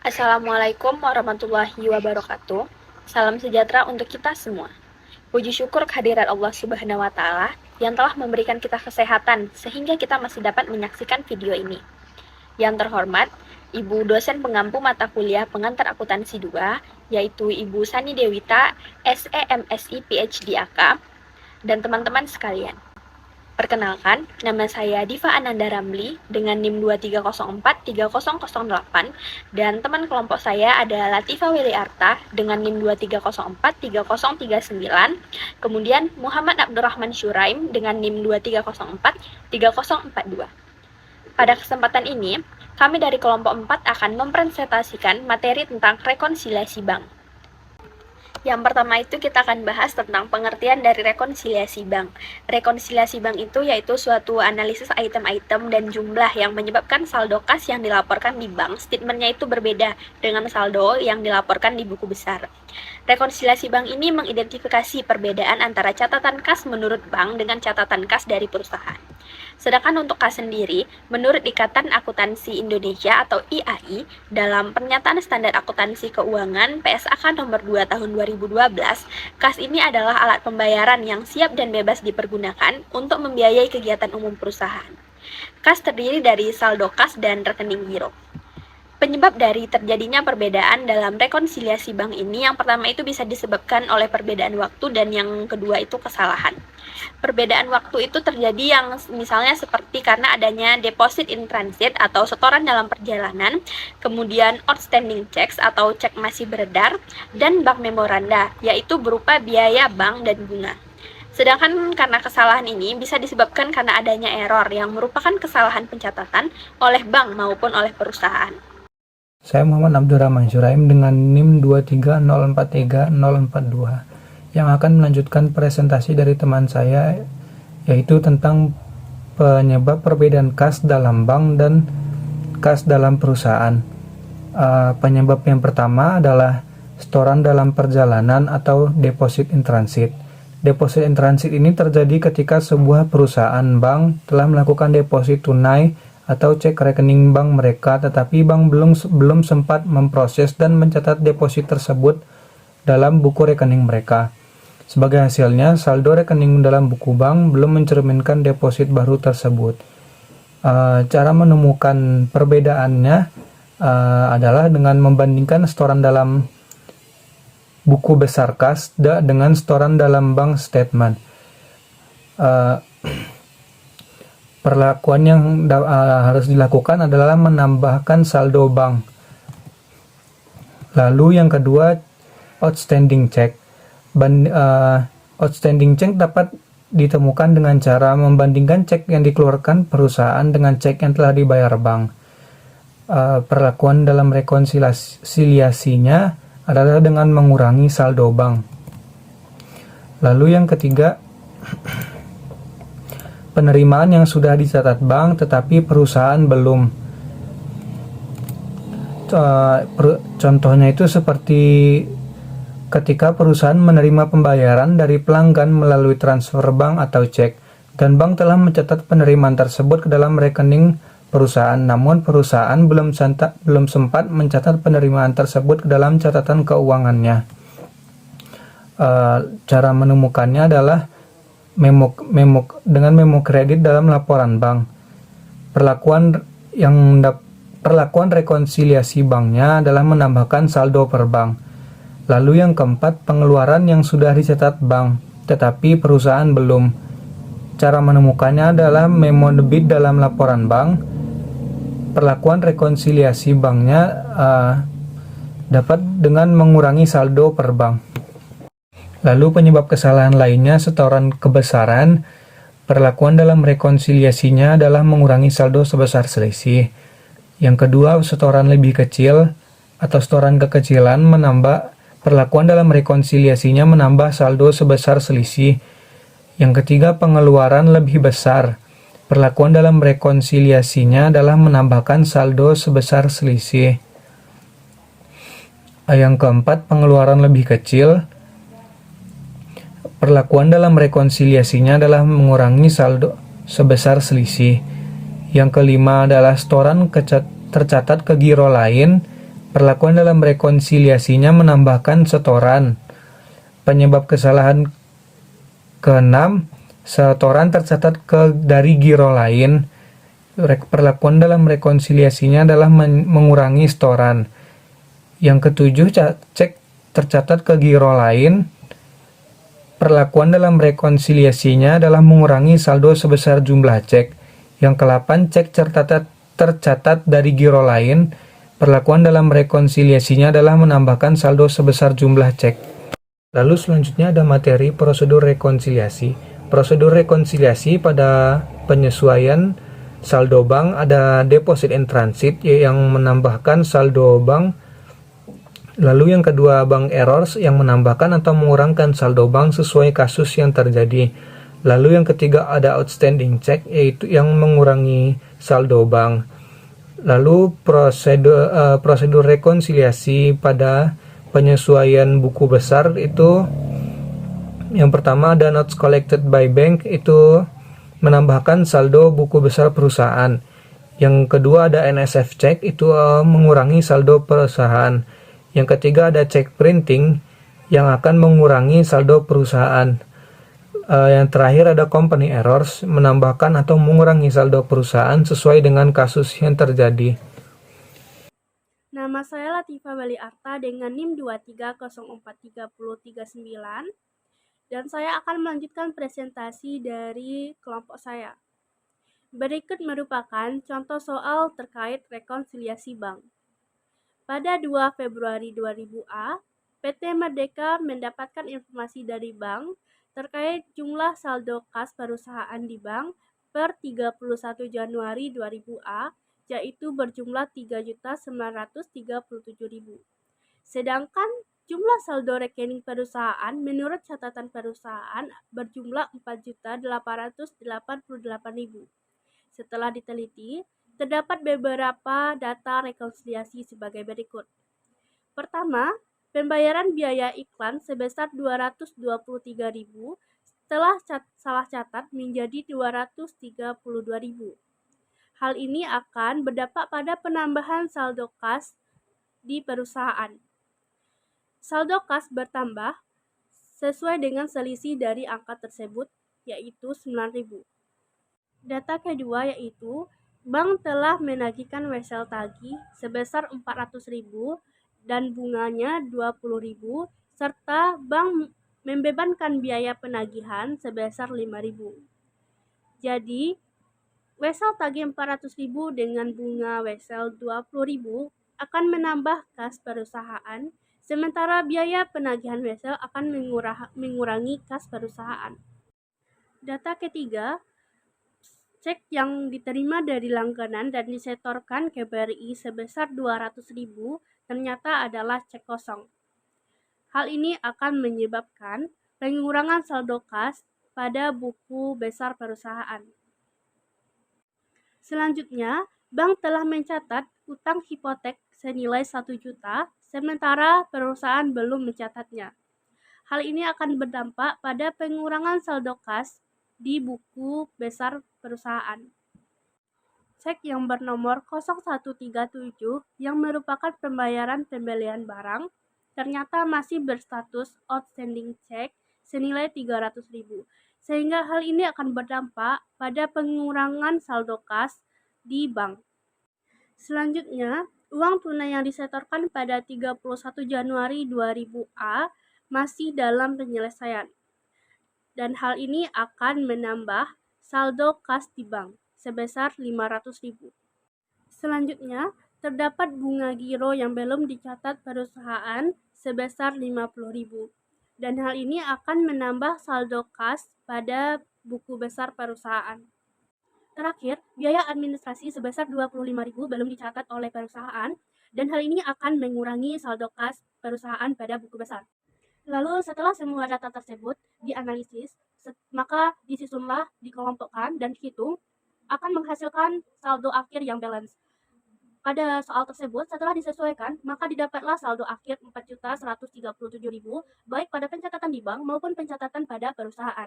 Assalamualaikum warahmatullahi wabarakatuh. Salam sejahtera untuk kita semua. Puji syukur kehadirat Allah Subhanahu wa Ta'ala yang telah memberikan kita kesehatan sehingga kita masih dapat menyaksikan video ini. Yang terhormat, Ibu dosen pengampu mata kuliah pengantar akuntansi 2, yaitu Ibu Sani Dewita, SEMSI PhD AK, dan teman-teman sekalian. Perkenalkan, nama saya Diva Ananda Ramli dengan NIM 23043008 dan teman kelompok saya adalah Latifa Wiliarta dengan NIM 23043039, kemudian Muhammad Abdurrahman Syuraim dengan NIM 23043042. Pada kesempatan ini, kami dari kelompok 4 akan mempresentasikan materi tentang rekonsiliasi bank. Yang pertama itu kita akan bahas tentang pengertian dari rekonsiliasi bank. Rekonsiliasi bank itu yaitu suatu analisis item-item dan jumlah yang menyebabkan saldo kas yang dilaporkan di bank statementnya itu berbeda dengan saldo yang dilaporkan di buku besar. Rekonsiliasi bank ini mengidentifikasi perbedaan antara catatan kas menurut bank dengan catatan kas dari perusahaan. Sedangkan untuk kas sendiri, menurut Ikatan Akuntansi Indonesia atau IAI, dalam Pernyataan Standar Akuntansi Keuangan PSAK nomor 2 tahun 2012, kas ini adalah alat pembayaran yang siap dan bebas dipergunakan untuk membiayai kegiatan umum perusahaan. Kas terdiri dari saldo kas dan rekening giro. Penyebab dari terjadinya perbedaan dalam rekonsiliasi bank ini yang pertama itu bisa disebabkan oleh perbedaan waktu dan yang kedua itu kesalahan. Perbedaan waktu itu terjadi yang misalnya seperti karena adanya deposit in transit atau setoran dalam perjalanan, kemudian outstanding checks atau cek masih beredar, dan bank memoranda yaitu berupa biaya bank dan bunga. Sedangkan karena kesalahan ini bisa disebabkan karena adanya error yang merupakan kesalahan pencatatan oleh bank maupun oleh perusahaan. Saya Muhammad Abdurrahman Syuraim dengan NIM 230430042 yang akan melanjutkan presentasi dari teman saya, yaitu tentang penyebab perbedaan kas dalam bank dan kas dalam perusahaan. Penyebab yang pertama adalah setoran dalam perjalanan atau deposit in transit. Deposit in transit ini terjadi ketika sebuah perusahaan bank telah melakukan deposit tunai atau cek rekening bank mereka, tetapi bank belum sempat memproses dan mencatat deposit tersebut dalam buku rekening mereka. Sebagai hasilnya, saldo rekening dalam buku bank belum mencerminkan deposit baru tersebut. Cara menemukan perbedaannya adalah dengan membandingkan setoran dalam buku besar kas dengan setoran dalam bank statement. Perlakuan yang harus dilakukan adalah menambahkan saldo bank. Lalu yang kedua, outstanding check. Outstanding check dapat ditemukan dengan cara membandingkan cek yang dikeluarkan perusahaan dengan cek yang telah dibayar bank. Perlakuan dalam rekonsiliasinya adalah dengan mengurangi saldo bank. Lalu yang ketiga, penerimaan yang sudah dicatat bank tetapi perusahaan belum. Contohnya itu seperti ketika perusahaan menerima pembayaran dari pelanggan melalui transfer bank atau cek, dan bank telah mencatat penerimaan tersebut ke dalam rekening perusahaan, namun perusahaan belum sempat mencatat penerimaan tersebut ke dalam catatan keuangannya. Cara menemukannya adalah dengan memo kredit dalam laporan bank. Perlakuan rekonsiliasi banknya adalah menambahkan saldo per bank. Lalu yang keempat, pengeluaran yang sudah dicatat bank tetapi perusahaan belum. Cara menemukannya adalah memo debit dalam laporan bank. Perlakuan rekonsiliasi banknya dapat dengan mengurangi saldo per bank. Lalu penyebab kesalahan lainnya setoran kebesaran. Perlakuan dalam rekonsiliasinya adalah mengurangi saldo sebesar selisih. Yang kedua, setoran lebih kecil atau setoran kekecilan menambah. Perlakuan dalam rekonsiliasinya menambah saldo sebesar selisih. Yang ketiga, pengeluaran lebih besar. Perlakuan dalam rekonsiliasinya adalah menambahkan saldo sebesar selisih. Yang keempat, pengeluaran lebih kecil. Perlakuan dalam rekonsiliasinya adalah mengurangi saldo sebesar selisih. Yang kelima adalah setoran tercatat ke giro lain. Perlakuan dalam rekonsiliasinya menambahkan setoran. Penyebab kesalahan keenam, setoran tercatat dari giro lain. Perlakuan dalam rekonsiliasinya adalah mengurangi setoran. Yang ketujuh, cek tercatat ke giro lain. Perlakuan dalam rekonsiliasinya adalah mengurangi saldo sebesar jumlah cek. Yang ke-8, cek tercatat dari giro lain. Perlakuan dalam rekonsiliasinya adalah menambahkan saldo sebesar jumlah cek. Lalu selanjutnya ada materi prosedur rekonsiliasi. Prosedur rekonsiliasi pada penyesuaian saldo bank ada deposit in transit yang menambahkan saldo bank. Lalu yang kedua, bank errors yang menambahkan atau mengurangkan saldo bank sesuai kasus yang terjadi. Lalu yang ketiga ada outstanding check yaitu yang mengurangi saldo bank. Lalu prosedur rekonsiliasi pada penyesuaian buku besar itu yang pertama ada notes collected by bank itu menambahkan saldo buku besar perusahaan. Yang kedua ada NSF check itu mengurangi saldo perusahaan. Yang ketiga ada check printing yang akan mengurangi saldo perusahaan. Yang terakhir ada company errors, menambahkan atau mengurangi saldo perusahaan sesuai dengan kasus yang terjadi. Nama saya Latifah Bali Arta dengan NIM 23043039 dan saya akan melanjutkan presentasi dari kelompok saya. Berikut merupakan contoh soal terkait rekonsiliasi bank. Pada 2 Februari 2000A, PT Merdeka mendapatkan informasi dari bank terkait jumlah saldo kas perusahaan di bank per 31 Januari 2000A, yaitu berjumlah 3.937.000. Sedangkan jumlah saldo rekening perusahaan menurut catatan perusahaan berjumlah 4.888.000. Setelah diteliti, terdapat beberapa data rekonsiliasi sebagai berikut. Pertama, pembayaran biaya iklan sebesar 223.000 setelah salah catat menjadi 232.000. Hal ini akan berdampak pada penambahan saldo kas di perusahaan. Saldo kas bertambah sesuai dengan selisih dari angka tersebut, yaitu 9.000. Data kedua yaitu bank telah menagihkan wesel tagih sebesar 400.000 dan bunganya 20.000 serta bank membebankan biaya penagihan sebesar 5.000. Jadi, wesel tagih 400.000 dengan bunga wesel 20.000 akan menambah kas perusahaan, sementara biaya penagihan wesel akan mengurangi kas perusahaan. Data ketiga, cek yang diterima dari langganan dan disetorkan ke BRI sebesar 200.000 ternyata adalah cek kosong. Hal ini akan menyebabkan pengurangan saldo kas pada buku besar perusahaan. Selanjutnya, bank telah mencatat utang hipotek senilai 1 juta, sementara perusahaan belum mencatatnya. Hal ini akan berdampak pada pengurangan saldo kas di buku besar perusahaan. Cek yang bernomor 0137 yang merupakan pembayaran pembelian barang ternyata masih berstatus outstanding check senilai 300.000, sehingga hal ini akan berdampak pada pengurangan saldo kas di bank. Selanjutnya, uang tunai yang disetorkan pada 31 Januari 2000A masih dalam penyelesaian, dan hal ini akan menambah saldo kas di bank sebesar 500.000. Selanjutnya, terdapat bunga giro yang belum dicatat perusahaan sebesar 50.000, dan hal ini akan menambah saldo kas pada buku besar perusahaan. Terakhir, biaya administrasi sebesar 25.000 belum dicatat oleh perusahaan, dan hal ini akan mengurangi saldo kas perusahaan pada buku besar. Lalu setelah semua data tersebut dianalisis, maka disusunlah, dikelompokkan, dan dihitung akan menghasilkan saldo akhir yang balance. Pada soal tersebut, setelah disesuaikan, maka didapatlah saldo akhir 4.137.000 baik pada pencatatan di bank maupun pencatatan pada perusahaan.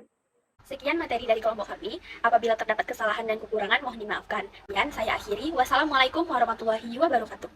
Sekian materi dari kelompok kami. Apabila terdapat kesalahan dan kekurangan, mohon dimaafkan. Dan saya akhiri. Wassalamualaikum warahmatullahi wabarakatuh.